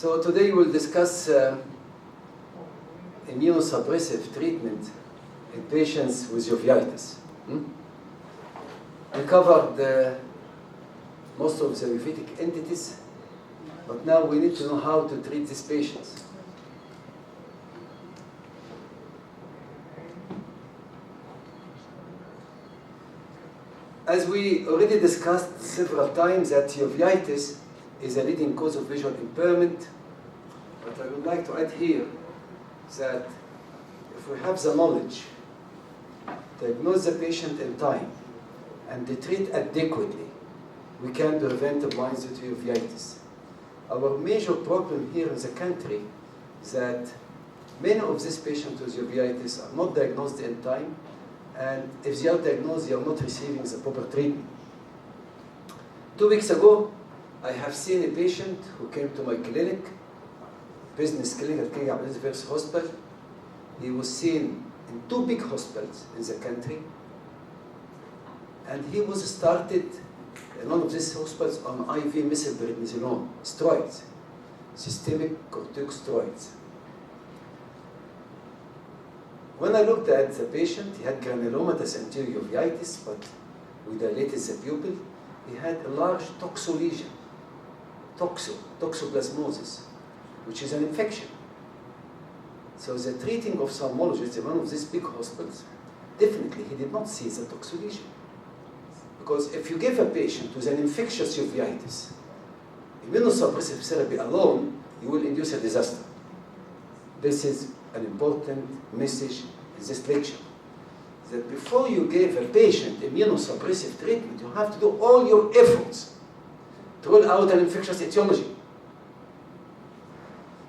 So today we'll discuss immunosuppressive treatment in patients with uveitis. We covered most of the uveitic entities, but now we need to know how to treat these patients. As we already discussed several times, that uveitis is a leading cause of visual impairment. But I would like to add here that if we have the knowledge, diagnose the patient in time, and they treat adequately, we can prevent blindness due to uveitis. Our major problem here in the country is that many of these patients with uveitis are not diagnosed in time, and if they are diagnosed, they are not receiving the proper treatment. 2 weeks ago, I have seen a patient who came to my clinic, business clinic at King Abdulaziz Hospital. He was seen in 2 big hospitals in the country, and he was started in one of these hospitals on IV methylprednisolone, steroids, systemic corticosteroids. When I looked at the patient, he had granulomatous anterior uveitis, but we dilated the pupil. He had a large toxo lesion, toxoplasmosis, which is an infection. So the treating ophthalmologist in one of these big hospitals, definitely he did not see the toxo lesion. Because if you give a patient with an infectious uveitis immunosuppressive therapy alone, you will induce a disaster. This is an important message in this lecture, that before you give a patient immunosuppressive treatment, you have to do all your efforts to rule out an infectious etiology.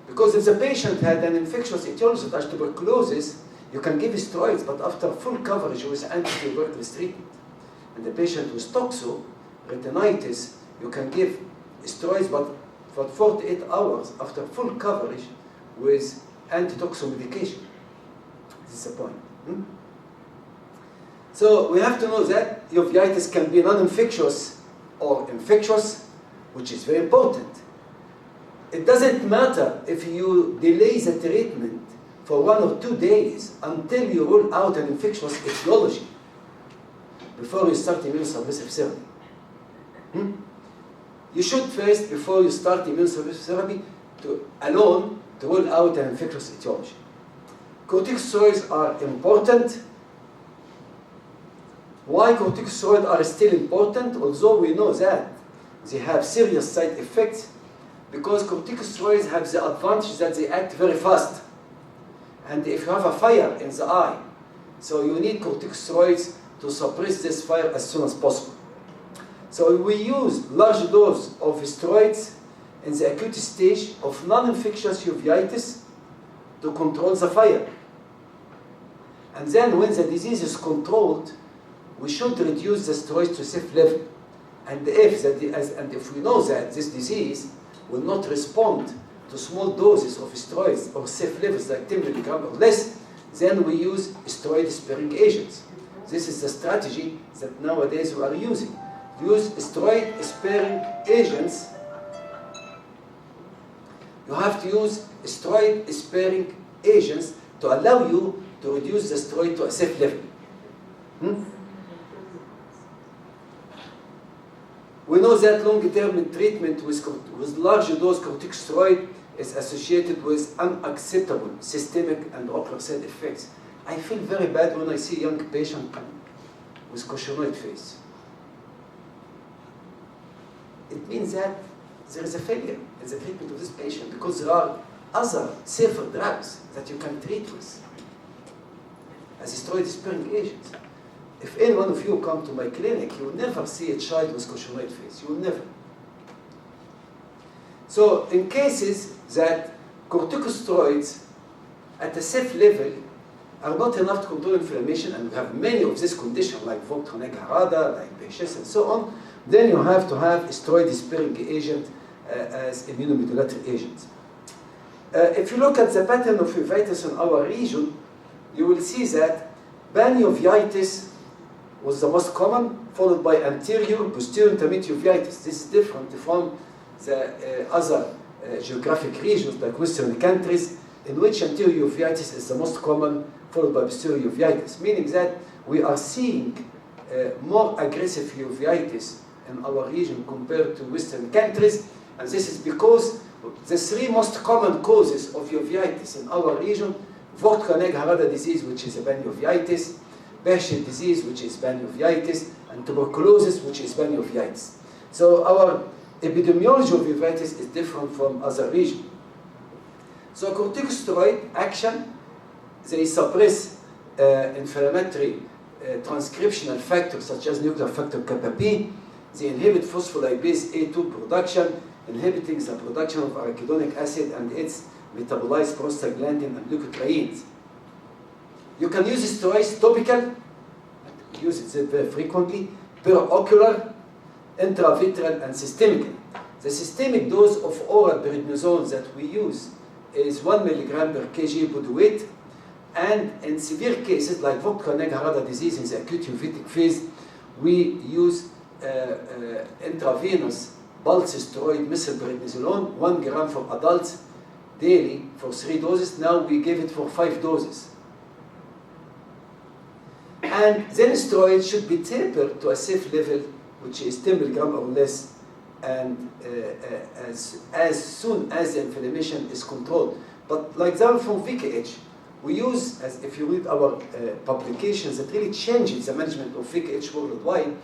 Because if the patient had an infectious etiology such as tuberculosis, you can give steroids, but after full coverage with anti-tuberculosis treatment. And the patient with toxo, retinitis, you can give steroids, but for 48 hours after full coverage with anti-toxo medication. This is the point. So we have to know that uveitis can be non-infectious or infectious, which is very important. It doesn't matter if you delay the treatment for 1 or 2 days until you rule out an infectious etiology before you start immunosuppressive therapy. You should first, before you start immunosuppressive therapy, to rule out an infectious etiology. Corticosteroids are important. Why corticosteroids are still important, although we know that they have serious side effects? Because corticosteroids have the advantage that they act very fast. And if you have a fire in the eye, so you need corticosteroids to suppress this fire as soon as possible. So we use large dose of steroids in the acute stage of non-infectious uveitis to control the fire. And then when the disease is controlled, we should reduce the steroids to safe level. And if we know that this disease will not respond to small doses of steroids or safe levels like 10 milligrams or less, then we use steroid-sparing agents. This is the strategy that nowadays we are using. Use steroid-sparing agents. You have to use steroid-sparing agents to allow you to reduce the steroid to a safe level. We know that long-term treatment with large dose corticosteroid is associated with unacceptable systemic and ocular side effects. I feel very bad when I see a young patient with cautionoid face. It means that there is a failure in the treatment of this patient because there are other safer drugs that you can treat with as steroid-sparing agents. If any one of you come to my clinic, you will never see a child with cautionoid face. You will never. So in cases that corticosteroids at a safe level are not enough to control inflammation, and we have many of these conditions like Vogt-Honeck Harada, like Behçet, and so on, then you have to have a steroid-sparing agent as immunomodulatory agents. If you look at the pattern of uveitis in our region, you will see that panuveitis was the most common, followed by anterior, posterior intermediate uveitis. This is different from the other geographic regions like Western countries, in which anterior uveitis is the most common, followed by posterior uveitis, meaning that we are seeing more aggressive uveitis in our region compared to Western countries, and this is because the three most common causes of uveitis in our region: Vogt-Koenig-Harada disease, which is a panuveitis, Behçet disease, which is panuveitis, and tuberculosis, which is panuveitis. So our epidemiology of uveitis is different from other regions. So corticosteroid action, they suppress inflammatory transcriptional factors such as nuclear factor kappa B. They inhibit phospholipase A2 production, inhibiting the production of arachidonic acid and its metabolized prostaglandin and leukotrienes. You can use steroids topical, use it very frequently, perocular, intravitreal, and systemically. The systemic dose of oral prednisone that we use is 1 milligram per kg body weight, and in severe cases like Vogt-Koenig-Harada disease in the acute uveitic phase, we use intravenous pulse steroid methylprednisolone, 1 gram for adults daily for 3 doses. Now we give it for 5 doses. And then steroids should be tapered to a safe level, which is 10 milligram or less, and as soon as the inflammation is controlled. But like example from VKH, we use, as if you read our publications that really changes the management of VKH worldwide,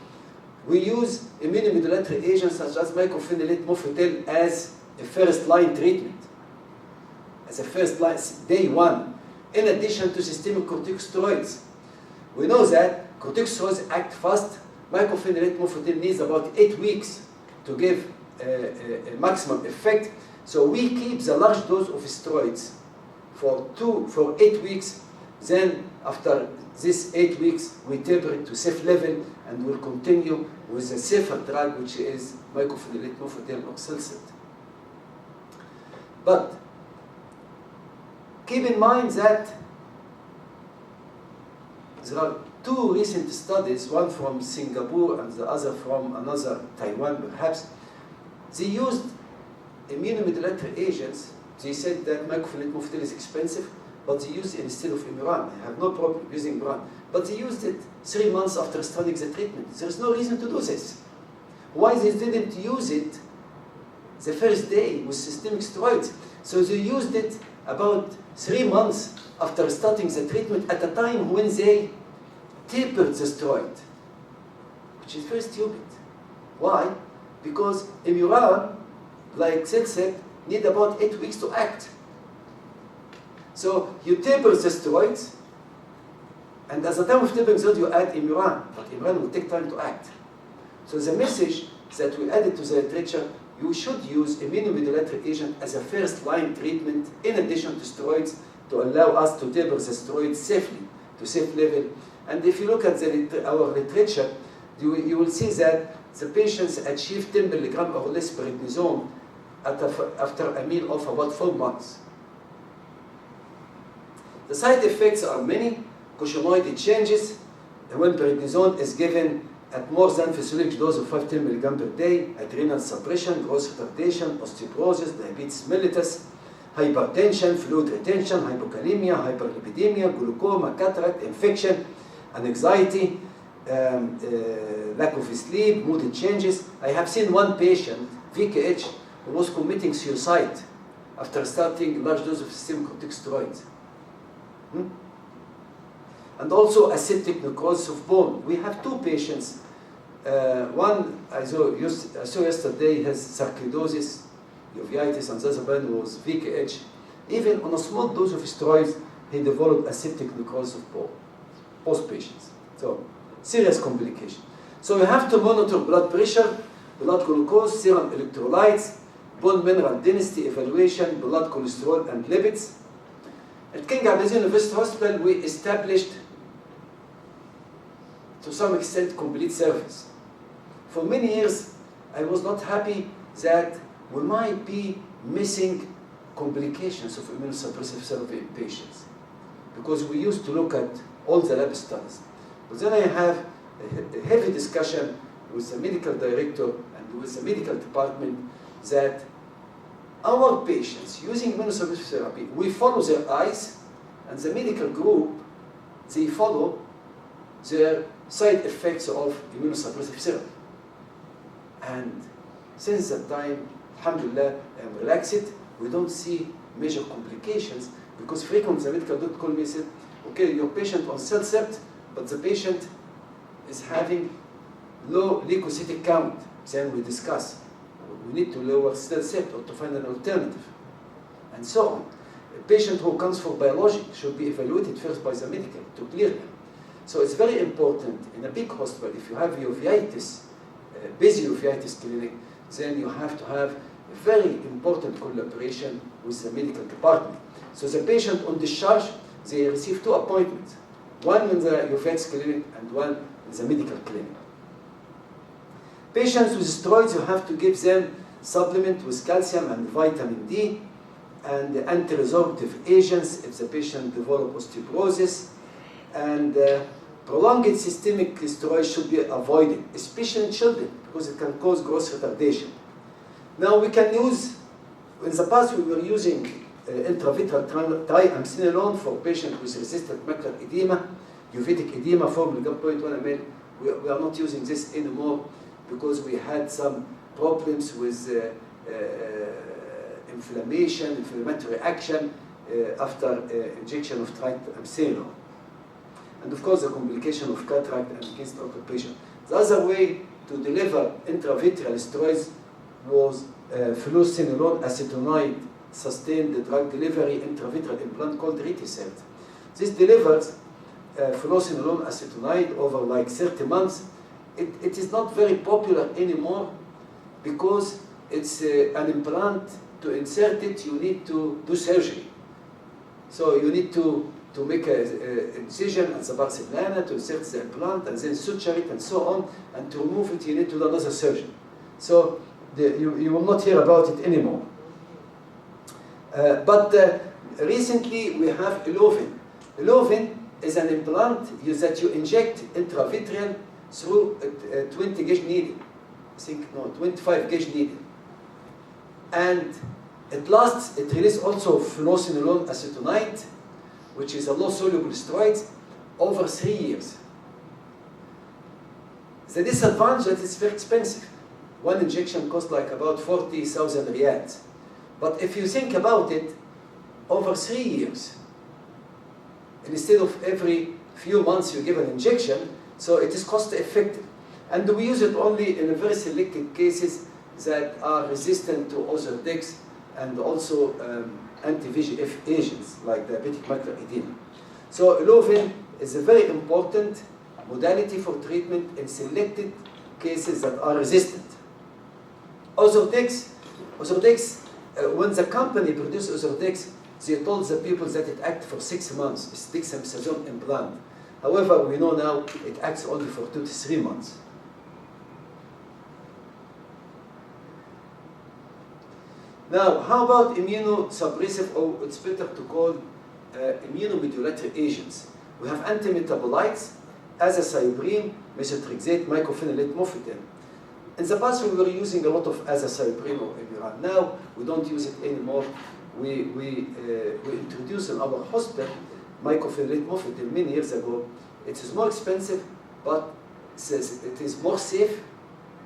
we use immunomodulatory agents such as mycophenolate mofetil as a first-line treatment, as a first-line, day one, in addition to systemic corticosteroids. We know that corticosteroids act fast. Mycophenolate mofetil needs about 8 weeks to give a maximum effect. So we keep the large dose of steroids for 8 weeks. Then after this 8 weeks, we taper it to safe level and will continue with a safer drug, which is mycophenolate mofetil or Silset. But keep in mind that there are 2 recent studies, one from Singapore and the other from another Taiwan perhaps. They used immunomodulatory agents. They said that mycophenolate mofetil is expensive, but they used it instead of Imuran. They have no problem using Imuran. But they used it 3 months after starting the treatment. There's no reason to do this. Why they didn't use it the first day with systemic steroids? So they used it about 3 months after starting the treatment at a time when they tapered the steroid, which is very stupid. Why? Because Imuran, like Silset, need about 8 weeks to act. So you taper the steroids, and at the time of tapering steroids, you add Imuran, but Imuran will take time to act. So the message that we added to the literature, you should use immunomodulatory agent as a first-line treatment in addition to steroids to allow us to taper the steroids safely, to safe level. And if you look at our literature, you will see that the patients achieve 10 milligram or less prednisone after a meal of about 4 months. The side effects are many. Cushingoid changes when prednisone is given at more than physiologic dose of 5-10 milligram per day, adrenal suppression, growth retardation, osteoporosis, diabetes mellitus, hypertension, fluid retention, hypokalemia, hyperlipidemia, glaucoma, cataract, infection, anxiety, lack of sleep, mood changes. I have seen one patient, VKH, who was committing suicide after starting large dose of systemic corticosteroids. And also aseptic necrosis of bone. We have 2 patients. One I saw yesterday has sarcoidosis, uveitis, and the other one was VKH. Even on a small dose of steroids, he developed aseptic necrosis of bone. Both patients. So serious complication. So you have to monitor blood pressure, blood glucose, serum electrolytes, bone mineral density evaluation, blood cholesterol, and lipids. At King Abdulaziz University Hospital, we established, to some extent, complete service. For many years, I was not happy that we might be missing complications of immunosuppressive therapy in patients, because we used to look at all the lab studies. But then I have a heavy discussion with the medical director and with the medical department that our patients using immunosuppressive therapy, we follow their eyes, and the medical group, they follow their side effects of immunosuppressive therapy. And since that time, alhamdulillah, I'm relaxed. We don't see major complications, because frequently the medical doctor call me and said, okay, your patient on CellCept, but the patient is having low leukocytic count. Then we discuss. We need to lower CellCept or to find an alternative, and so on. A patient who comes for biologic should be evaluated first by the medical to clear him. So it's very important in a big hospital, if you have uveitis, busy uveitis clinic, then you have to have a very important collaboration with the medical department. So the patient on discharge, they receive 2 appointments, one in the uveitis clinic and one in the medical clinic. Patients with steroids, you have to give them supplement with calcium and vitamin D and anti-resorptive agents if the patient develops osteoporosis, and prolonged systemic steroids should be avoided, especially in children, because it can cause growth retardation. Now we can use, in the past we were using intravitreal triamcinolone for patients with resistant macular edema, uveitic edema, formula 0.1 ml. We are not using this anymore because we had some problems with inflammation, inflammatory action after injection of triamcinolone. And of course the complication of cataract and against occupation. The other way to deliver intravitreal steroids was fluocinolone acetonide sustained drug delivery intravitreal implant called Reticert. This delivers fluocinolone acetonide over like 30 months. It is not very popular anymore because it's an implant. To insert it, you need to do surgery. So you need to make an incision at the buccal plana to insert the implant and then suture it and so on. And to remove it, you need to do another surgery. So you will not hear about it anymore. But recently we have Elovin. Elovin is an implant that you inject intravitreal through a 20 gauge needle. I think, no, 25 gauge needle. And it releases also fluocinolone acetonide, which is a low soluble steroid, over 3 years. The disadvantage is that it's very expensive. One injection costs like about 40,000 riyals. But if you think about it, over 3 years, and instead of every few months you give an injection, so it is cost effective. And we use it only in very selected cases that are resistant to Ozurdex and also anti-VEGF agents like diabetic macular edema. So Elovin is a very important modality for treatment in selected cases that are resistant. Ozurdex, when the company produced Ozurdex, they told the people that it acts for 6 months. It's dexamethasone implant. However, we know now it acts only for 2 to 3 months. Now, how about immunosuppressive, or it's better to call immunomodulatory agents? We have antimetabolites, azathioprine, methotrexate, mycophenolate mofetin. In the past, we were using a lot of azathioprine or Imuran. Now, we don't use it anymore. We introduced in our hospital mycophenolate mofetin many years ago. It is more expensive, but it is more safe,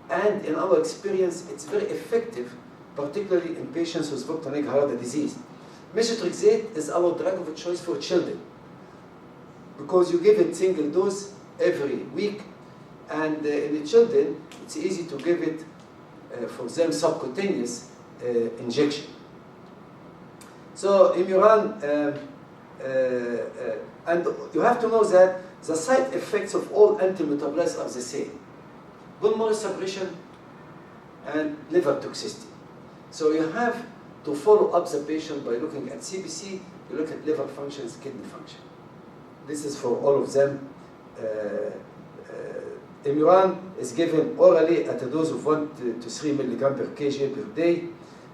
and in our experience, it's very effective, particularly in patients with Vogt-Honig Harada disease. Methotrexate is our drug of choice for children because you give it single dose every week, and in the children, it's easy to give it for them subcutaneous injection. So Imuran, and you have to know that the side effects of all antimetabolites are the same: bone marrow suppression and liver toxicity. So you have to follow up the patient by looking at CBC, you look at liver functions, kidney function. This is for all of them. Imuran is given orally at a dose of 1 to 3 milligram per kg per day,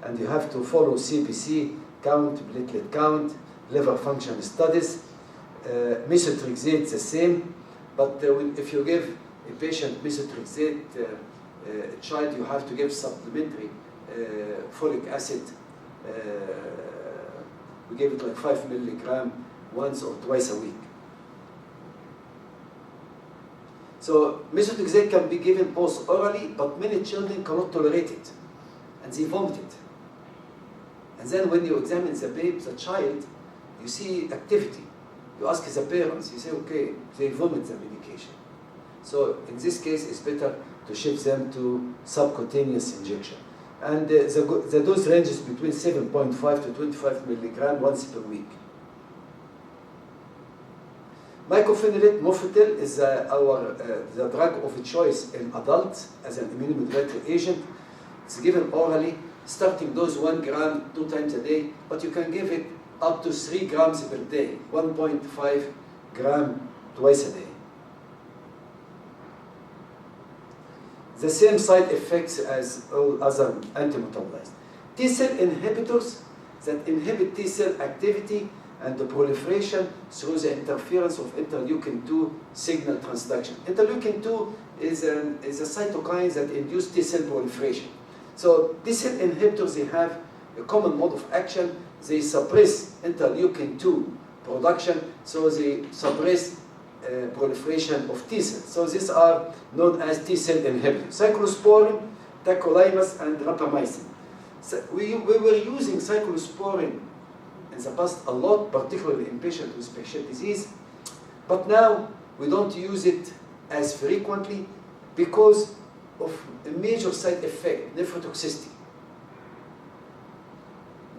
and you have to follow CBC count, platelet count, liver function studies. Methotrexate the same, but if you give a patient methotrexate child, you have to give supplementary folic acid we gave it like 5 milligram once or twice a week. So methotrexate can be given both orally, but many children cannot tolerate it, and they vomit it. And then when you examine the child, you see activity. You ask the parents, you say, okay, they vomit the medication. So in this case, it's better to shift them to subcutaneous injection. And the dose ranges between 7.5 to 25 milligram once per week. Mycophenolate mofetil is the drug of choice in adults as an immunomodulatory agent. It's given orally, starting dose 1 gram 2 times a day, but you can give it up to 3 grams per day, 1.5 gram twice a day. The same side effects as all other antimetabolites. T-cell inhibitors that inhibit T-cell activity and the proliferation through the interference of interleukin-2 signal transduction. Interleukin-2 is a cytokine that induces T-cell proliferation. So T-cell inhibitors, they have a common mode of action. They suppress interleukin-2 production, so they suppress proliferation of T-cells. So these are known as T-cell inhibitors. Cyclosporin, tacrolimus, and rapamycin. So we were using cyclosporin in the past a lot, particularly in patients with Behçet disease. But now we don't use it as frequently because of a major side effect, nephrotoxicity.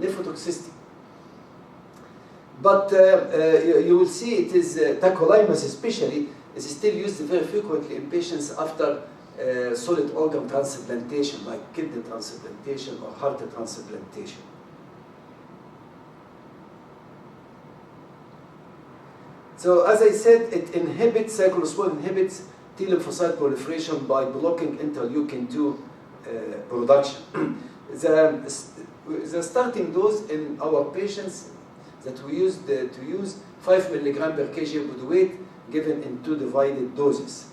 Nephrotoxicity. But you will see it is tacrolimus especially is still used very frequently in patients after solid organ transplantation, like kidney transplantation or heart transplantation. So as I said, cyclosporin inhibits T lymphocyte proliferation by blocking interleukin-2 production. The starting dose in our patients that we used to use 5 milligram per kg body weight given in 2 divided doses.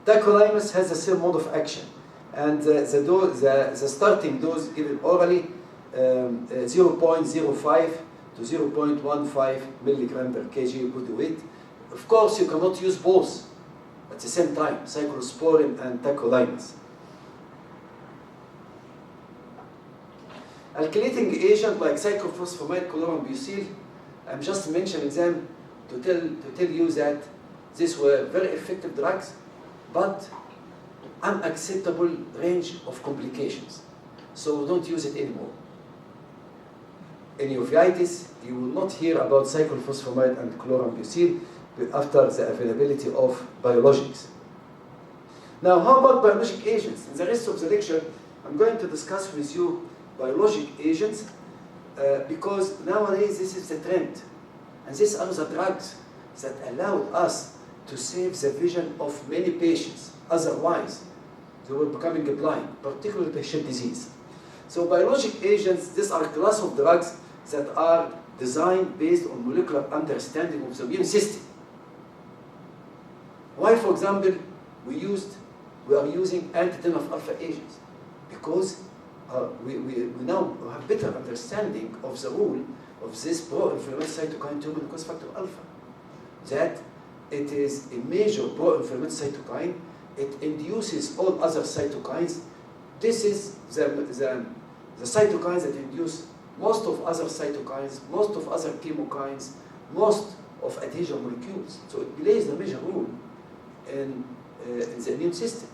Tacrolimus has the same mode of action, and the starting dose given orally 0.05 to 0.15 milligram per kg body weight. Of course, you cannot use both at the same time, cyclosporin and tacrolimus. Alkylating agent like cyclophosphamide, chlorambucil, I'm just mentioning them to tell you that these were very effective drugs, but unacceptable range of complications. So don't use it anymore. In uveitis, you will not hear about cyclophosphamide and chlorambucil after the availability of biologics. Now, how about biologic agents? In the rest of the lecture, I'm going to discuss with you biologic agents because nowadays this is the trend. And these are the drugs that allow us to save the vision of many patients. Otherwise, they were becoming blind, particularly Behçet disease. So biologic agents, these are a class of drugs that are designed based on molecular understanding of the immune system. Why, for example, we are using anti-TNF-alpha agents? Because we now have better understanding of the role of this pro-inflammatory cytokine 2 glucose factor alpha. That it is a major pro-inflammatory cytokine. It induces all other cytokines. This is the cytokines that induce most of other cytokines, most of other chemokines, most of adhesion molecules. So it plays a major role in the immune system.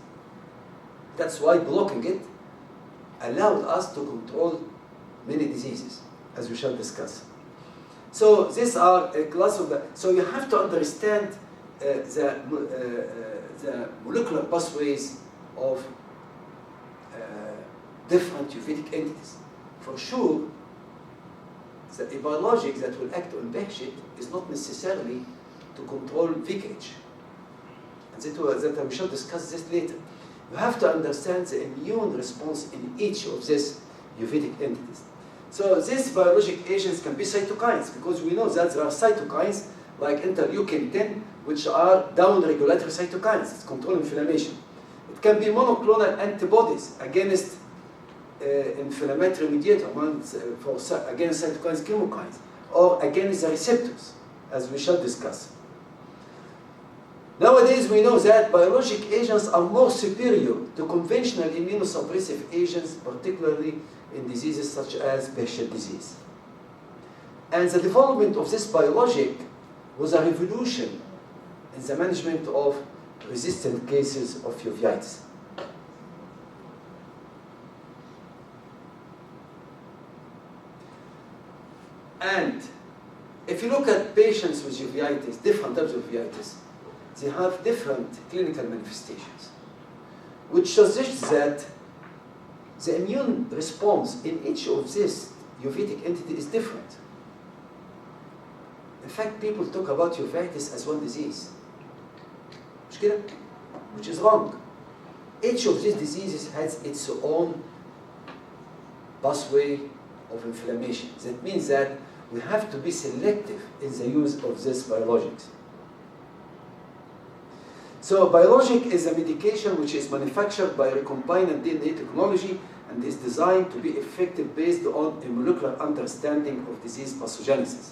That's why blocking it allowed us to control many diseases, as we shall discuss. So these are a class of so you have to understand the molecular pathways of different uveitic entities. For sure, a biologic that will act on Behçet is not necessarily to control leakage. And that we shall discuss this later. You have to understand the immune response in each of these uveitic entities. So these biologic agents can be cytokines, because we know that there are cytokines like interleukin-10, which are down-regulatory cytokines that control inflammation. It can be monoclonal antibodies against inflammatory mediator, against cytokines, chemokines, or against the receptors, as we shall discuss. Nowadays, we know that biologic agents are more superior to conventional immunosuppressive agents, particularly in diseases such as Behçet disease. And the development of this biologic was a revolution in the management of resistant cases of uveitis. And if you look at patients with uveitis, different types of uveitis, they have different clinical manifestations, which suggests that the immune response in each of these uveitic entities is different. In fact, people talk about uveitis as one disease, which is wrong. Each of these diseases has its own pathway of inflammation. That means that we have to be selective in the use of these biologics. So biologic is a medication which is manufactured by recombinant DNA technology and is designed to be effective based on a molecular understanding of disease pathogenesis.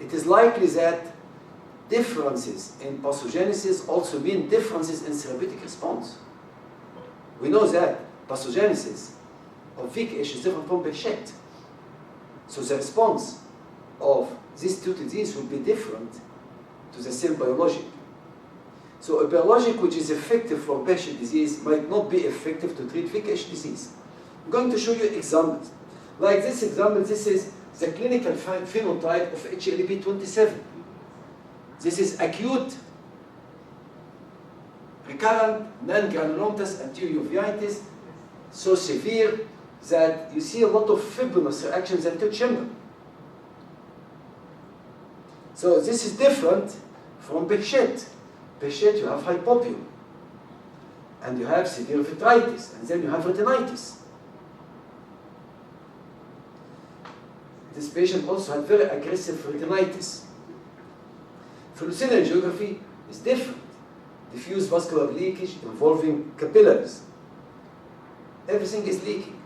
It is likely that differences in pathogenesis also mean differences in therapeutic response. We know that pathogenesis of VKH is different from Behçet. So the response of these two diseases will be different to the same biologic. So a biologic which is effective for Behçet disease might not be effective to treat VKH disease. I'm going to show you examples. Like this example, this is the clinical phenotype of HLB27. This is acute, recurrent, non-granulomatous anterior uveitis, so severe that you see a lot of fibrous reactions in the chamber. So this is different from Behçet. Behçet, you have hypopyon, and you have severe vitritis, and then you have retinitis. This patient also had very aggressive retinitis. Fluorescein angiography is different. Diffuse vascular leakage involving capillaries. Everything is leaking.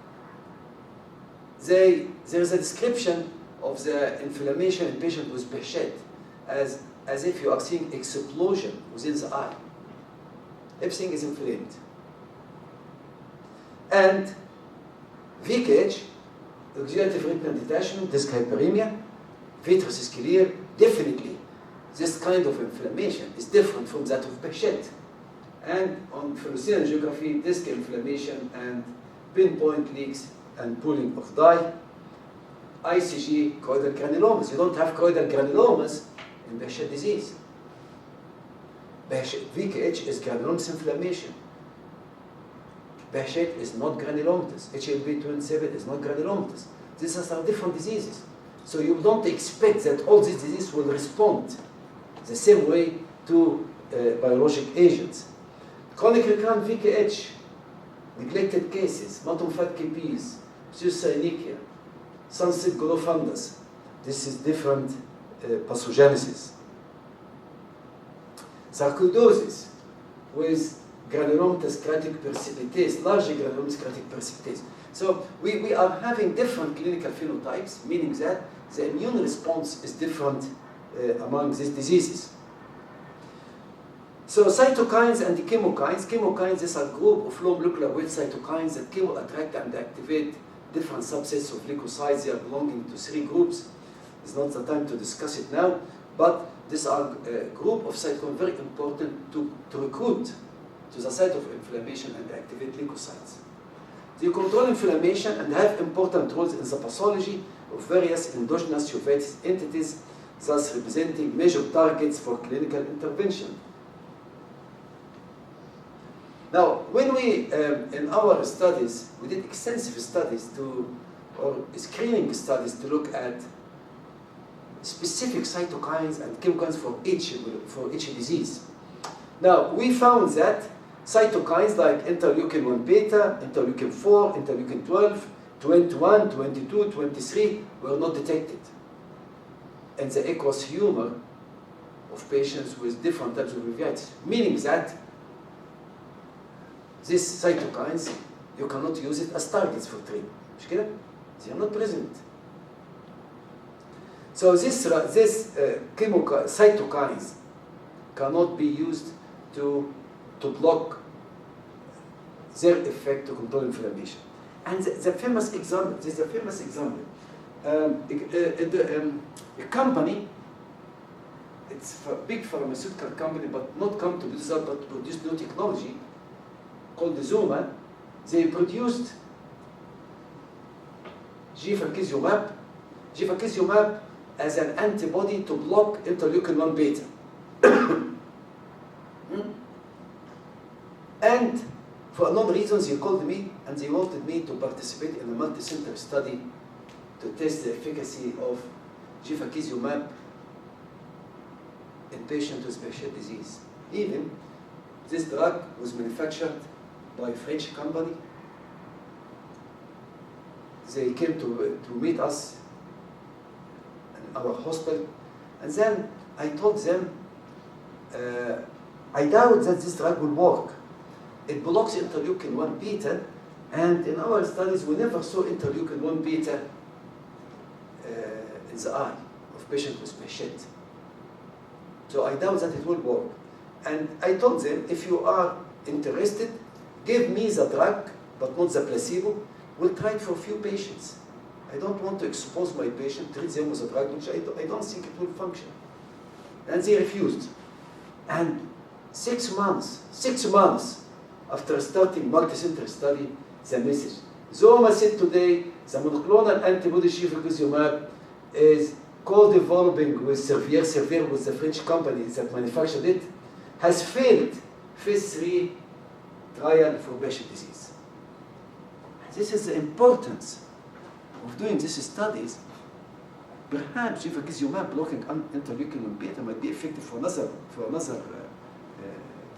There is a description of the inflammation in patient with Behçet as if you are seeing explosion within the eye. Everything is inflamed. And VKH, oxidative retinal detachment, disc hyperemia, vitreous is clear, definitely this kind of inflammation is different from that of Behçet. And on fluorescein angiography, disc inflammation and pinpoint leaks and pooling of dye. ICG, choroidal granulomas. You don't have choroidal granulomas in Behçet disease. VKH is granulomatous inflammation. Behçet is not granulomatous. HLB27 is not granulomatous. These are different diseases. So you don't expect that all these diseases will respond the same way to biologic agents. Chronic recurrent VKH, neglected cases, motor fat KPs, pseudocyanicia, sunset golofundus. This is different pathogenesis. Sarcoidosis with granulomatous creatic precipitase, large granulomatous creatic precipitase. So we are having different clinical phenotypes, meaning that the immune response is different among these diseases. So cytokines and chemokines. Chemokines is a group of low molecular weight cytokines that chemo attract and activate different subsets of leukocytes. They are belonging to 3 groups. It's not the time to discuss it now, but these are a group of cytokines very important to recruit to the site of inflammation and activate leukocytes. They control inflammation and have important roles in the pathology of various endogenous uveitis entities, thus representing major targets for clinical intervention. Now, when we, in our studies, we did extensive studies or screening studies to look at specific cytokines and chemokines for each disease. Now, we found that cytokines like interleukin-1 beta, interleukin-4, interleukin-12, 21, 22, 23 were not detected in the aqueous humor of patients with different types of uveitis, meaning that these cytokines, you cannot use it as targets for treatment. مش كده؟ They are not present. So this chemical cytokines cannot be used to block their effect to control inflammation. And the famous example, this is a famous example. A company, it's a big pharmaceutical company, but not come to this, but produce new technology called the Zuma. They produced Gifakizumab as an antibody to block interleukin-1 beta. And for unknown reasons, they called me and they wanted me to participate in a multi-center study to test the efficacy of Gifakizumab in patients with Behçet disease. Even this drug was manufactured by a French company. They came to meet us in our hospital, and then I told them, I doubt that this drug will work. It blocks interleukin-1 beta, and in our studies we never saw interleukin-1 beta in the eye of patients with Behçet. So I doubt that it will work. And I told them, if you are interested, give me the drug, but not the placebo. We'll try it for a few patients. I don't want to expose my patient, treat them with a drug which I don't think it will function. And they refused. And 6 months after starting multi-center study, the message. Zoma said today, the monoclonal antibody Gifakizumab is co-developing with Servier with the French company that manufactured it, has failed phase 3 trial for Behçet disease. This is the importance of doing these studies. Perhaps Gifakizumab blocking interleukin beta might be effective for another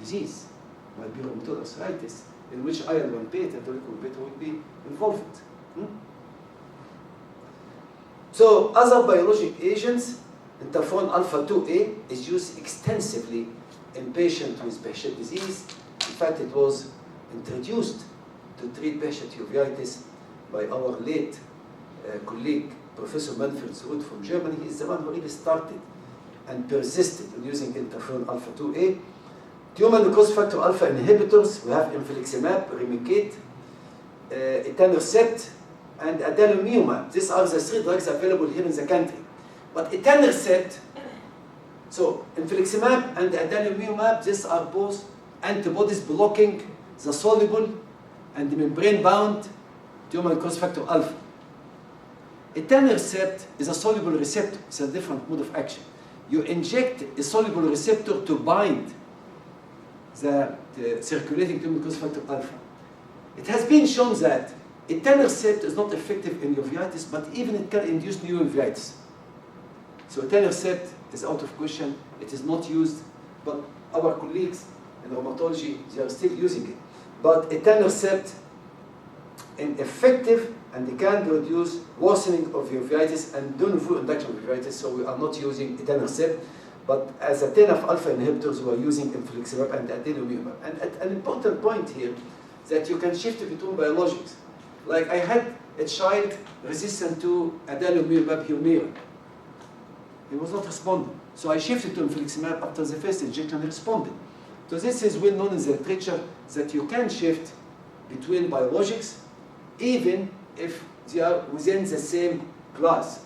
disease, might be rheumatoid arthritis, in which IL-1 beta, interleukin beta will be involved. So other biologic agents, interferon alpha 2A is used extensively in patients with Behçet disease. In fact, it was introduced to treat Behçet uveitis by our late colleague, Professor Manfred Roth from Germany. He is the one who really started and persisted in using interferon alpha 2A. Human growth factor alpha inhibitors, we have infliximab, Remicade, etanercept, and adalimumab. These are the 3 drugs available here in the country. But etanercept, so infliximab and adalimumab, these are both antibodies blocking the soluble and the membrane-bound human growth factor alpha. Etanercept is a soluble receptor. It's a different mode of action. You inject a soluble receptor to bind the circulating human growth factor alpha. It has been shown that etanercept is not effective in uveitis, but even it can induce new uveitis. So etanercept is out of question. It is not used, but our colleagues in rheumatology, they are still using it. But etanercept is effective, and they can produce worsening of uveitis and de novo induction of uveitis, so we are not using etanercept. But as a TNF-alpha inhibitors, we are using infliximab and adalimumab. And an important point here, that you can shift between biologics. Like I had a child resistant to adalimumab Humira. He was not responding. So I shifted to infliximab after the first injection, he responded. So this is well known in the literature that you can shift between biologics even if they are within the same class.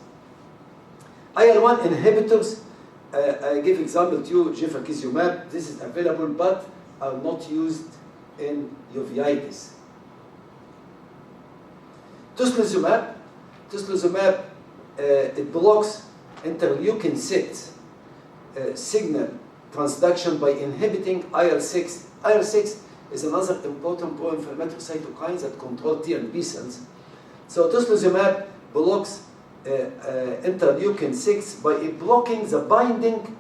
IL-1 inhibitors, I give example to you, Gifakizumab. This is available but are not used in uveitis. Tocilizumab, it blocks interleukin-6 signal transduction by inhibiting IL-6. IL-6 is another important pro-inflammatory cytokine that control T and B cells. So tocilizumab blocks interleukin-6 by blocking the binding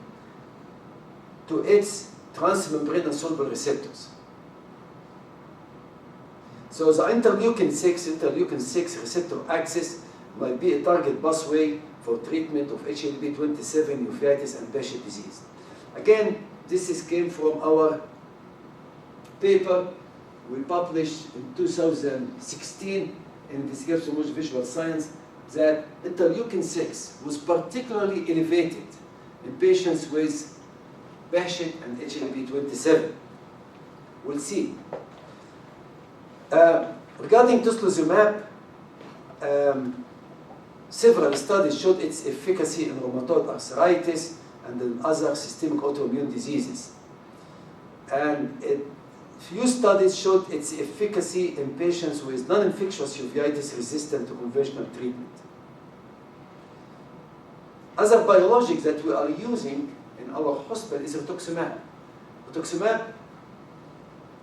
to its transmembrane and soluble receptors. So the interleukin-6 receptor axis might be a target pathway for treatment of HLB27, uveitis, and Behçet disease. Again, this came from our paper we published in 2016 in Investigation of Visual Science that interleukin-6 was particularly elevated in patients with Behçet and HLB27. We'll see. Regarding tocilizumab, several studies showed its efficacy in rheumatoid arthritis and in other systemic autoimmune diseases. And few studies showed its efficacy in patients with non-infectious uveitis resistant to conventional treatment. Other biologics that we are using in our hospital is rituximab. Rituximab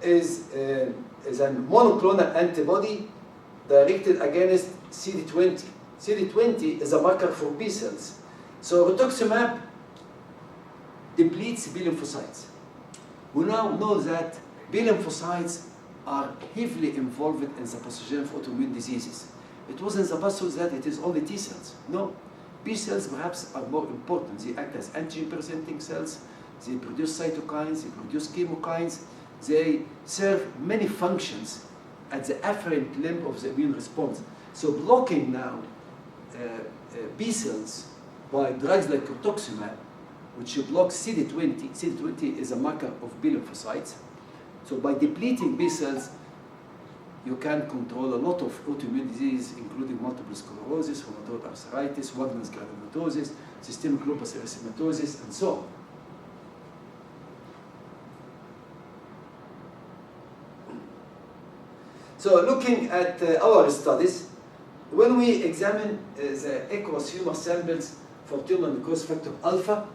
is a monoclonal antibody directed against CD20. CD20 is a marker for B cells. So rituximab depletes B lymphocytes. We now know that B lymphocytes are heavily involved in the pathogen of autoimmune diseases. It wasn't the puzzle that it is only T cells. No, B cells perhaps are more important. They act as antigen-presenting cells. They produce cytokines. They produce chemokines. They serve many functions at the afferent limb of the immune response. So blocking now B cells by drugs like rituximab, which blocks CD20. CD20 is a marker of B lymphocytes. So by depleting B cells, you can control a lot of autoimmune diseases, including multiple sclerosis, rheumatoid arthritis, Wagner's granulomatosis, systemic lupus erythematosus, and so on. So looking at our studies, when we examine the aqueous humor samples for tumor necrosis factor alpha,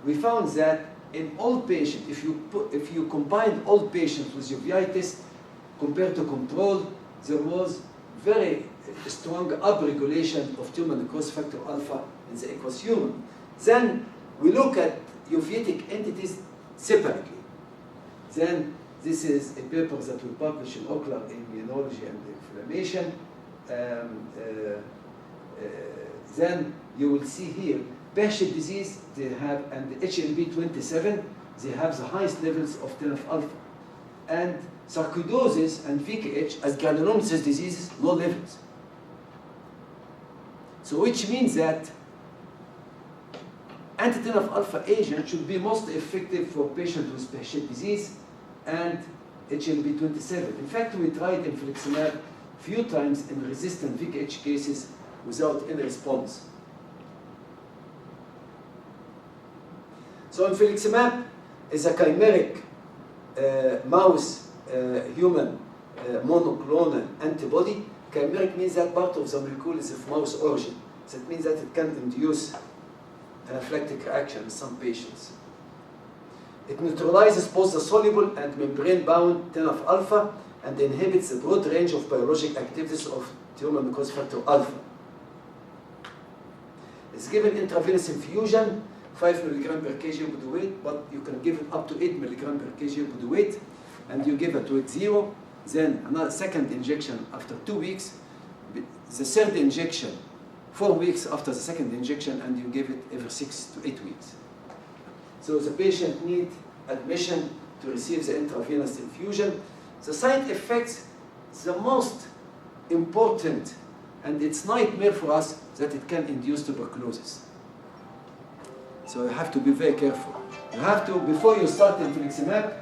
we found that in all patients, if you combine all patients with uveitis compared to control, there was very strong upregulation of tumor necrosis factor alpha in the aqueous humor. Then we look at uveitic entities separately. Then this is a paper that we published in Ocular Immunology and Inflammation. Then you will see here, Behçet disease, they have, and HLB27, they have the highest levels of TNF-alpha. And sarcoidosis and VKH as granulomatous diseases, low levels. So which means that anti-TNF-alpha agent should be most effective for patients with Behçet disease and HLB27. In fact, we tried infliximab a few times in resistant VKH cases without any response. So infliximab is a chimeric mouse human monoclonal antibody. Chimeric means that part of the molecule is of mouse origin. So it means that it can induce anaphylactic reaction in some patients. It neutralizes both the soluble and membrane-bound TNF-alpha and inhibits the broad range of biologic activities of tumor necrosis factor alpha. It's given intravenous infusion, 5 milligram per kg body weight, but you can give it up to 8 milligram per kg body weight, and you give it to week 0, then another second injection after 2 weeks, the third injection 4 weeks after the second injection, and you give it every 6 to 8 weeks. So the patient needs admission to receive the intravenous infusion. The side effects, the most important, and it's nightmare for us, that it can induce tuberculosis. So you have to be very careful. You have to, before you start infliximab,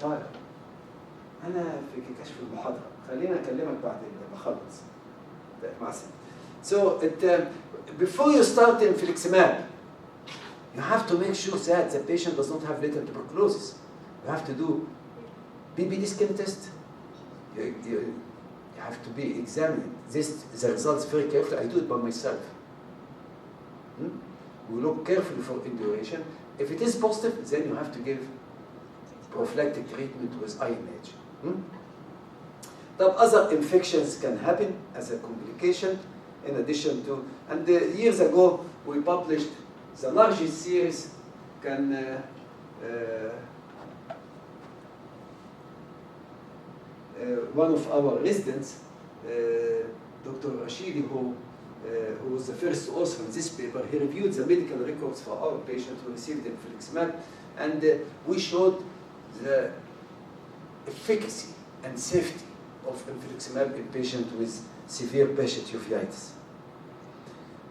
طالع أنا في كشف المحاضرة، خلينا أكلمك بعدين لما أخلص. مع السلامة. So before you start infliximab, you have to make sure that the patient does not have latent tuberculosis. You have to do BBD skin test. You have to be examined. The results very carefully. I do it by myself. We look carefully for induration. If it is positive, then you have to give prophylactic treatment with IMH. Other infections can happen as a complication in addition to, and years ago we published the largest series. One of our residents, Dr. Rashidi, who was the first author in this paper, he reviewed the medical records for our patient who received infliximab, and we showed the efficacy and safety of infliximab in patients with severe patient uveitis.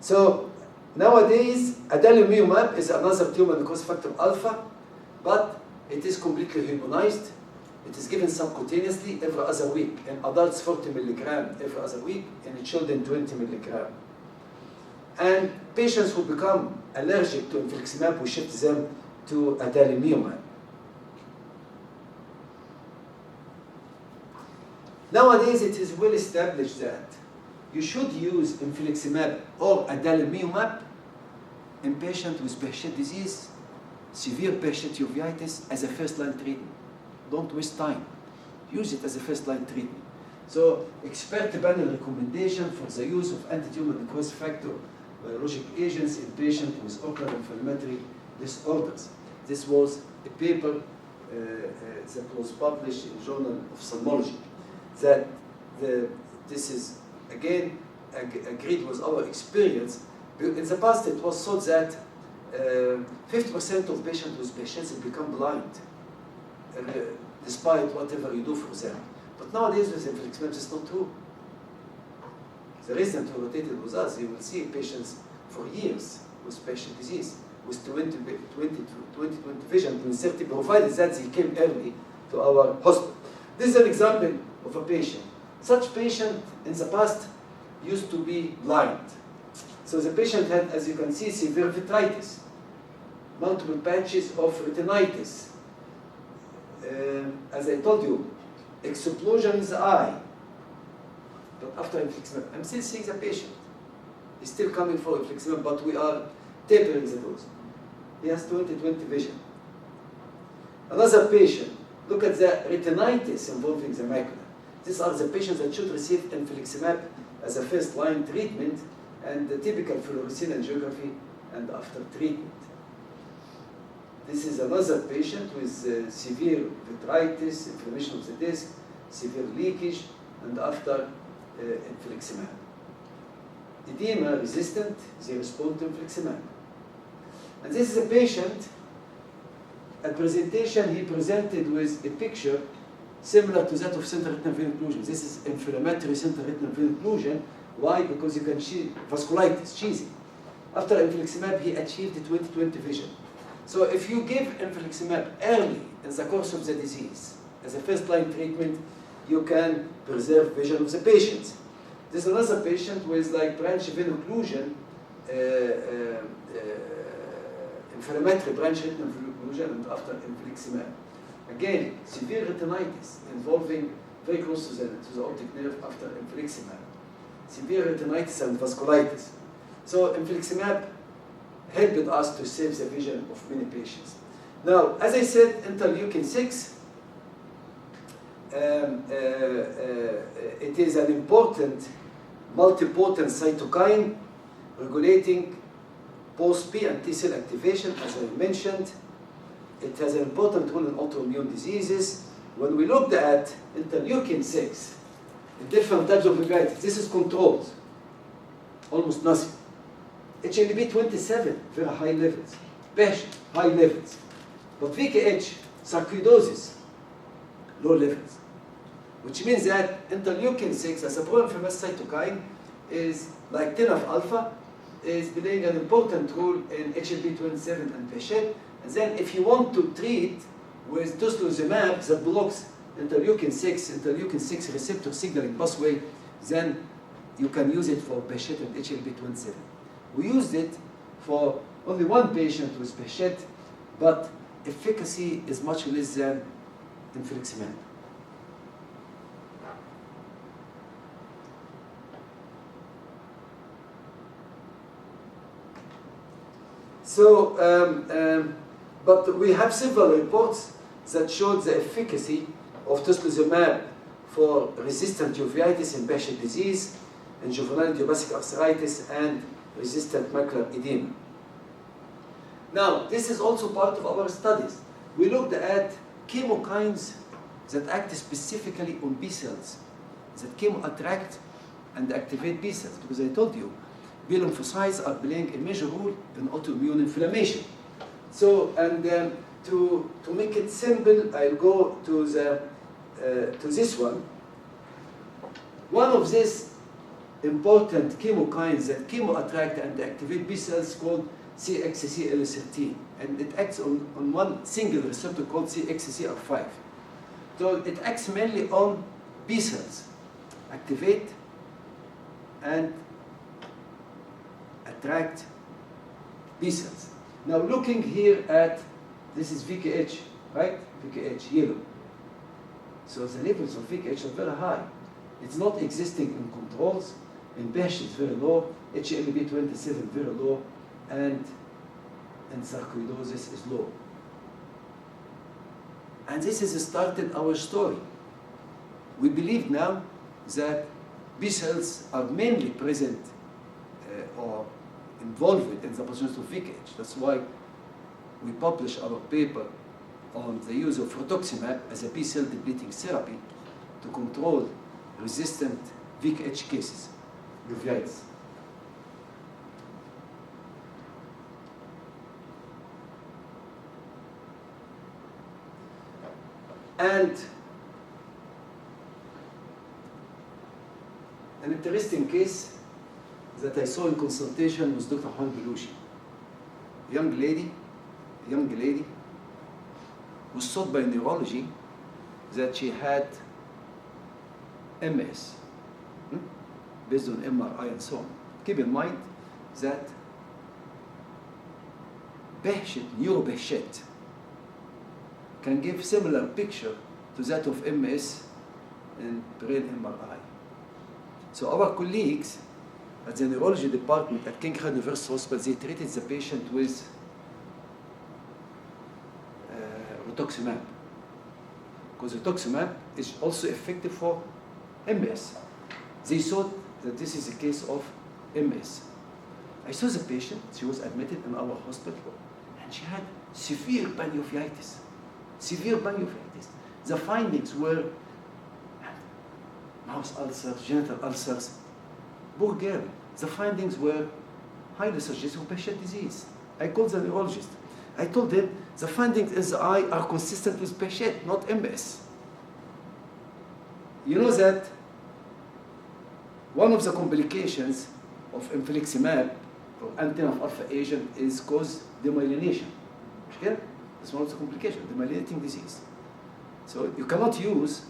So nowadays, adalimumab is another tumor necrosis factor alpha, but it is completely immunized. It is given subcutaneously every other week. In adults, 40 milligram every other week. In children, 20 milligram. And patients who become allergic to infliximab, we shift them to adalimumab. Nowadays, it is well established that you should use infliximab or adalimumab in patients with Behçet disease, severe patient uveitis, as a first-line treatment. Don't waste time. Use it as a first-line treatment. So, expert panel recommendation for the use of anti-tumor necrosis factor biologic agents in patients with ocular inflammatory disorders. This was a paper that was published in Journal of Ophthalmology. That this is, again, agreed with our experience. In the past, it was thought that 50% of patients with Behçet's become blind, despite whatever you do for them. But nowadays, with infliximab, it's not true. The resident who rotated with us, you will see patients for years with patient disease, with 20 vision, 30, provided that they came early to our hospital. This is an example of a patient. Such patient in the past used to be blind. So the patient had, as you can see, severe vitritis, multiple patches of retinitis. As I told you, explosion in the eye. But after infliximab, I'm still seeing the patient. He's still coming for infliximab, but we are tapering the dose. He has 20/20 vision. Another patient, look at the retinitis involving the macula. These are the patients that should receive infliximab as a first-line treatment and the typical fluorescein angiography and after treatment. This is another patient with severe vitritis, inflammation of the disc, severe leakage, and after infliximab. Edema resistant, they respond to infliximab. And this is a patient, at presentation, he presented with a picture similar to that of central retinal vein occlusion. This is inflammatory central retinal vein occlusion. Why? Because you can see vasculitis, cheesy. After infliximab, he achieved 20/20 vision. So if you give infliximab early in the course of the disease, as a first-line treatment, you can preserve vision of the patients. There's another patient with like branch vein occlusion, inflammatory branch retinal vein occlusion, and after infliximab. Again, severe retinitis involving very close to the optic nerve after infliximab. Severe retinitis and vasculitis. So infliximab helped us to save the vision of many patients. Now, as I said, interleukin-6, it is an important multipotent cytokine regulating both B and T cell activation, as I mentioned. It has an important role in autoimmune diseases. When we looked at interleukin-6, the different types of uveitis, this is controlled, almost nothing. HLB27, very high levels. Behçet, high levels. But VKH, sarcoidosis, low levels. Which means that interleukin-6, as a pro-inflammatory cytokine, is like TNF-alpha, is playing an important role in HLB27 and Behçet. And then if you want to treat with tocilizumab that blocks interleukin-6 receptor signaling pathway, then you can use it for Behçet and HLB27. We used it for only one patient with Behçet, but efficacy is much less than infliximab. So, but we have several reports that showed the efficacy of tocilizumab for resistant uveitis in Behçet disease, and juvenile idiopathic arthritis, and resistant macular edema. Now, this is also part of our studies. We looked at chemokines that act specifically on B cells, that chemo attract and activate B cells, because I told you, B lymphocytes are playing a major role in autoimmune inflammation. So, and to make it simple, I'll go to the to this one. One of these important chemokines that chemo-attract and activate B cells called CXCL13, and it acts on one single receptor called CXCR5. So it acts mainly on B cells, activate and attract B cells. Now looking here at, this is VKH, right? VKH, yellow. So the levels of VKH are very high. It's not existing in controls. In BASH it's very low, HLB27 very low, and sarcoidosis is low. And this has started our story. We believe now that B cells are mainly present or involved in the pathogenesis of VKH. That's why we publish our paper on the use of rituximab as a B cell depleting therapy to control resistant VKH cases, uveitis. And an interesting case that I saw in consultation was Dr. Ahmed Belushi. A young lady was thought by neurology that she had MS, based on MRI and so on. Keep in mind that neurobehchet can give similar picture to that of MS in brain MRI. So our colleagues at the neurology department at King Khalid University Hospital, they treated the patient with rituximab, because rituximab is also effective for MS. They thought that this is a case of MS. I saw the patient, she was admitted in our hospital, and she had severe panuveitis. The findings were mouth ulcers, genital ulcers. Poor girl. The findings were highly suggestive of Behcet disease. I called the neurologist. I told them the findings in the eye are consistent with Behcet, not MS. You know that one of the complications of infliximab or anti-alpha agent is cause demyelination. Okay? That's one of the complications, demyelinating disease. So you cannot use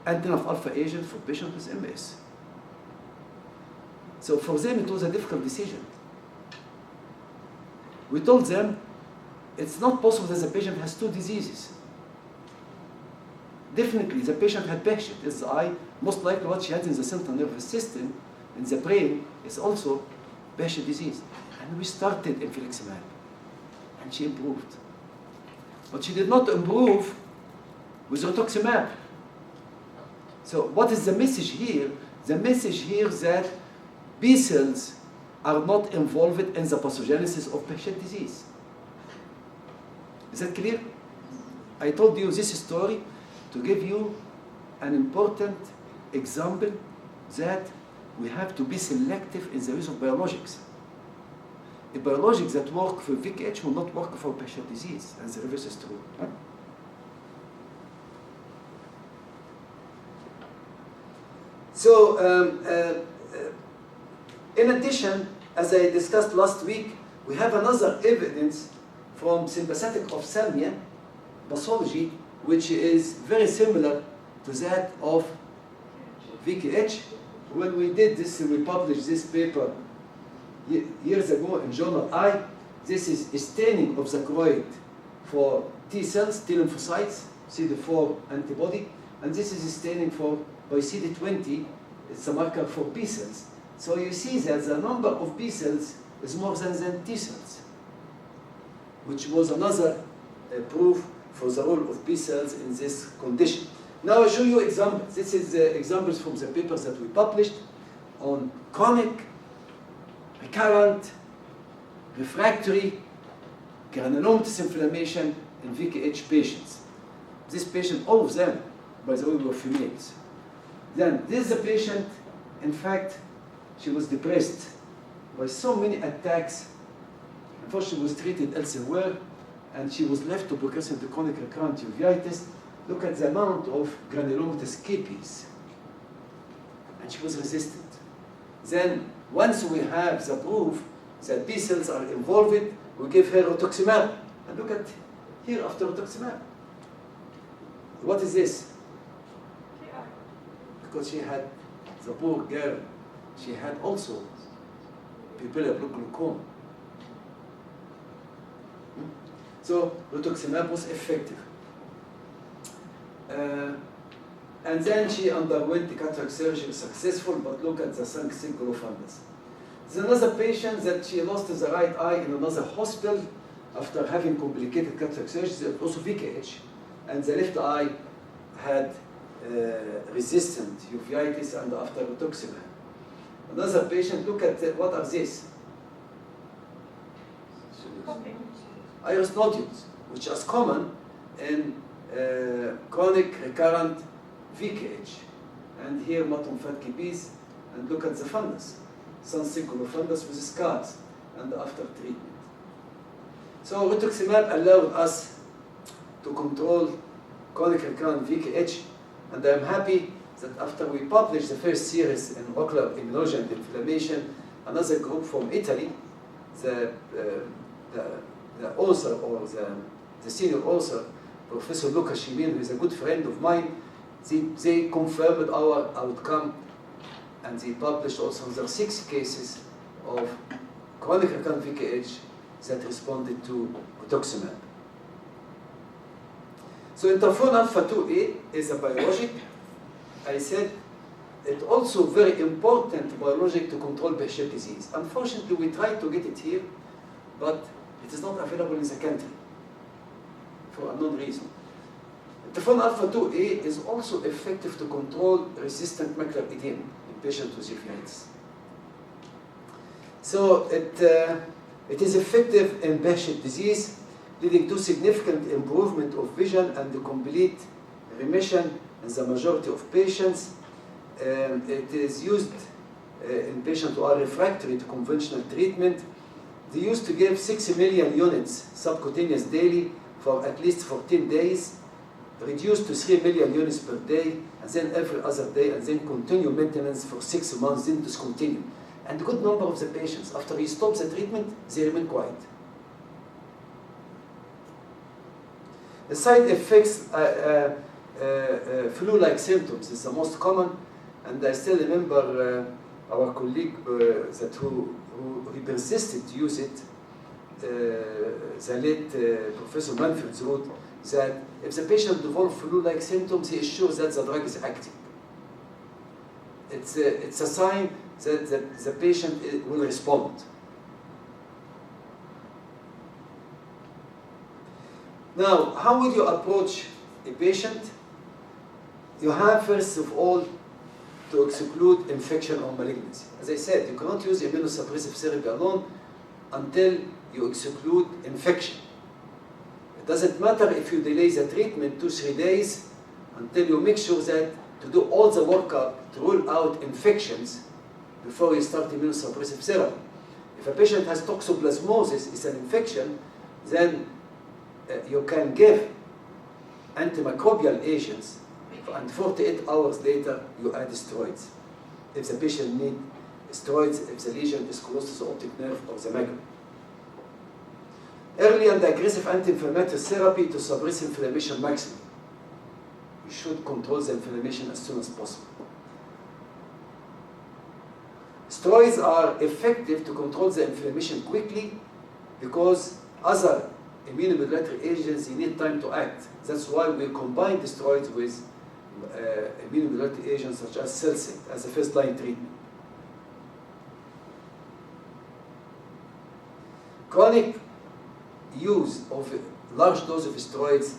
anti-alpha agent for patients with MS. So for them it was a difficult decision. We told them it's not possible that the patient has two diseases. Definitely the patient had Behcet in the eye. Most likely what she had in the central nervous system, in the brain, is also Behcet disease. And we started infliximab, and she improved. But she did not improve with rituximab. So what is the message here? The message here is that B cells are not involved in the pathogenesis of Behcet disease. Is that clear? I told you this story to give you an important example that we have to be selective in the use of biologics. A biologics that work for VKH will not work for Behcet disease, and the reverse is true. Huh? So, in addition, as I discussed last week, we have another evidence from sympathetic ophthalmia pathology, which is very similar to that of VKH. When we did this, we published this paper years ago in journal Eye. This is staining of the choroid for T cells, T lymphocytes, CD4 antibody, and this is staining for by CD20. It's a marker for B cells. So you see that the number of B cells is more than T cells, which was another proof for the role of B cells in this condition. Now I show you examples. This is the examples from the papers that we published on chronic, recurrent, refractory granulomatous inflammation in VKH patients. This patient, all of them, by the way, were females. Then this is a patient, in fact, she was depressed by so many attacks. Unfortunately, she was treated elsewhere, and she was left to progress into chronic recurrent uveitis. Look at the amount of granulomatous capies. And she was resistant. Then, once we have the proof that B cells are involved, we give her rituximab. And look at here after rituximab. What is this? Because she had, the poor girl, she had also pupillar blue glaucoma. So rituximab was effective. And then she underwent the cataract surgery successful, but look at the syncytial fundus. There's another patient that she lost the right eye in another hospital after having complicated cataract surgery, also VKH, and the left eye had resistant uveitis and after rituximab. Another patient, look at what are these? Iris nodules, which is common in chronic recurrent VKH. And here matum fat kibis, and look at the fundus, syncytial fundus with scars, and after treatment. So rituximab allowed us to control chronic recurrent VKH, and I'm happy that after we published the first series in ocular immunology and inflammation, another group from Italy, the author or the senior author, Professor Luca Cimino, who is a good friend of mine, they confirmed our outcome, and they published also their 6 cases of chronic recurrent VKH that responded to rituximab. So interferon alpha 2A is a biologic. I said it's also very important biologic to control Behçet disease. Unfortunately, we tried to get it here, but it is not available in the country for unknown reason. Interferon alpha 2A is also effective to control resistant macular edema in patients with uveitis. So it is effective in Behçet disease, leading to significant improvement of vision and the complete remission in the majority of patients. It is used in patients who are refractory to conventional treatment. They used to give 6 million units subcutaneous daily for at least 14 days, reduced to 3 million units per day, and then every other day, and then continue maintenance for 6 months, then discontinue. And a good number of the patients, after you stop the treatment, they remain quiet. The side effects, flu-like symptoms is the most common, and I still remember our colleague who persisted to use it, the late Professor Manfred wrote that if the patient develops flu-like symptoms, he is sure that the drug is active. It's a sign that the patient will respond. Now, how will you approach a patient? You have, first of all, to exclude infection or malignancy. As I said, you cannot use immunosuppressive therapy alone until you exclude infection. It doesn't matter if you delay the treatment 2-3 days until you make sure that to do all the workup to rule out infections before you start immunosuppressive therapy. If a patient has toxoplasmosis, it's an infection, then you can give antimicrobial agents, and 48 hours later you add steroids. If the patient needs steroids, if the lesion is close to the optic nerve or the macula. Early and aggressive anti-inflammatory therapy to suppress inflammation maximum. You should control the inflammation as soon as possible. Steroids are effective to control the inflammation quickly because other immunomodulatory agents need time to act. That's why we combine the steroids with immunomodulatory agents such as Celsate as a first-line treatment. Chronic use of a large dose of steroids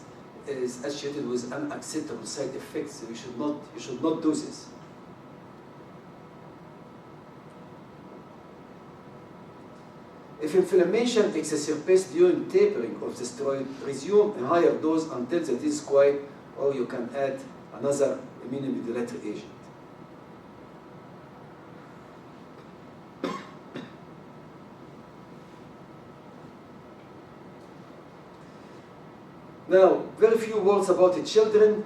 is associated with unacceptable side effects. So you should not do this. If inflammation exacerbates during tapering of the steroid, resume a higher dose until the disease is quiet, or you can add another immunomodulatory agent. Now, very few words about the children.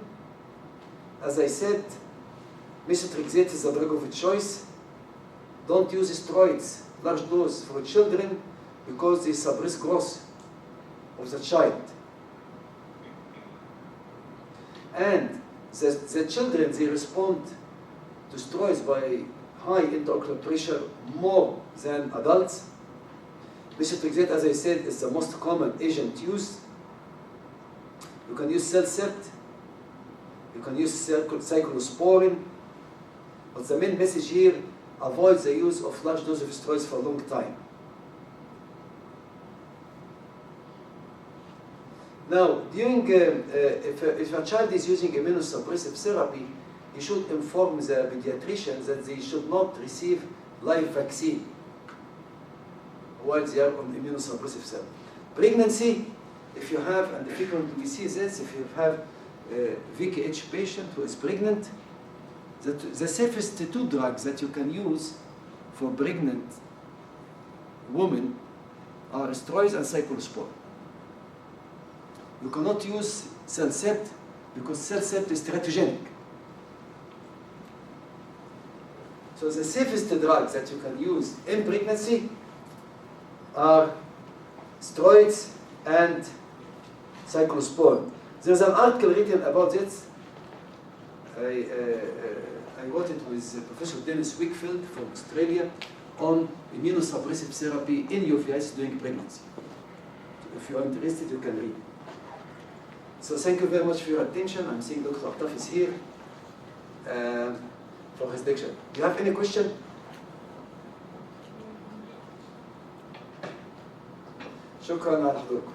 As I said, methotrexate is the drug of choice. Don't use steroids, large dose for children, because they suppress growth of the child. And the children, they respond to steroids by high intraocular pressure more than adults. Methotrexate, as I said, is the most common agent used. You can use Cellcept, you can use cyclosporin, but the main message here, avoid the use of large dose of steroids for a long time. Now, during, if a child is using immunosuppressive therapy, you should inform the pediatrician that they should not receive live vaccine while they are on immunosuppressive therapy. Pregnancy, if you have, and frequently we see this, if you have a VKH patient who is pregnant, the safest two drugs that you can use for pregnant women are steroids and cyclosporin. You cannot use Cellcept because Cellcept is teratogenic. So the safest drugs that you can use in pregnancy are steroids and cyclosporin. There's an article written about this. I wrote it with Professor Dennis Wickfield from Australia on immunosuppressive therapy in uveitis during pregnancy. So if you are interested, you can read. So thank you very much for your attention. I'm seeing Dr. Attaf is here for his lecture. Do you have any question? شكرا على حضوركم.